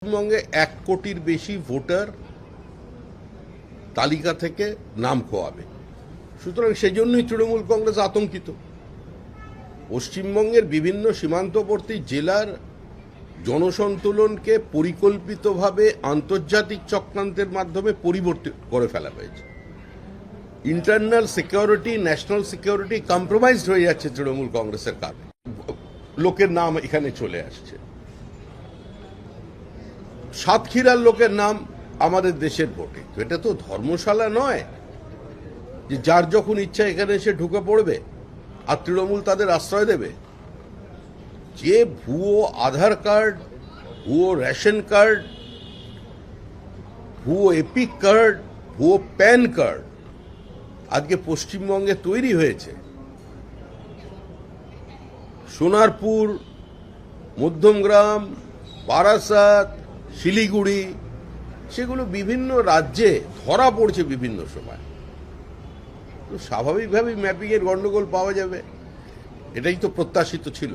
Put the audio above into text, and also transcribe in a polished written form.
পশ্চিমবঙ্গে 1 কোটির বেশি ভোটার তালিকা থেকে নাম খোয়াবে। সুতরাং সেজন্যই তৃণমূল কংগ্রেস আতঙ্কিত। পশ্চিমবঙ্গের বিভিন্ন সীমান্তবর্তী জেলার জনসন্তুলনকে পরিকল্পিতভাবে আন্তর্জাতিক চক্রান্তের মাধ্যমে পরিবর্তিত করে ফেলা হয়েছে। Internal security, national security compromised হয়ে যাচ্ছে তৃণমূল কংগ্রেসের কারণে। লোকের নাম এখানে চলে আসছে, সাতক্ষীরার লোকের নাম আমাদের দেশের ভোটে। এটা তো ধর্মশালা নয় যে যার যখন ইচ্ছা এখানে এসে ঢুকে পড়বে আর তৃণমূল তাদের আশ্রয় দেবে। যে ভুয়ো আধার কার্ড, ভুয়ো রেশন কার্ড, ভুয়ো এপিক কার্ড, ভুয়ো প্যান কার্ড আজকে পশ্চিমবঙ্গে তৈরি হয়েছে, সোনারপুর, মধ্যমগ্রাম, বারাসাত, শিলিগুড়ি, সেগুলো বিভিন্ন রাজ্যে ধরা পড়ছে বিভিন্ন সময়। তো স্বাভাবিকভাবেই ম্যাপিংয়ের গন্ডগোল পাওয়া যাবে, এটাই তো প্রত্যাশিত ছিল।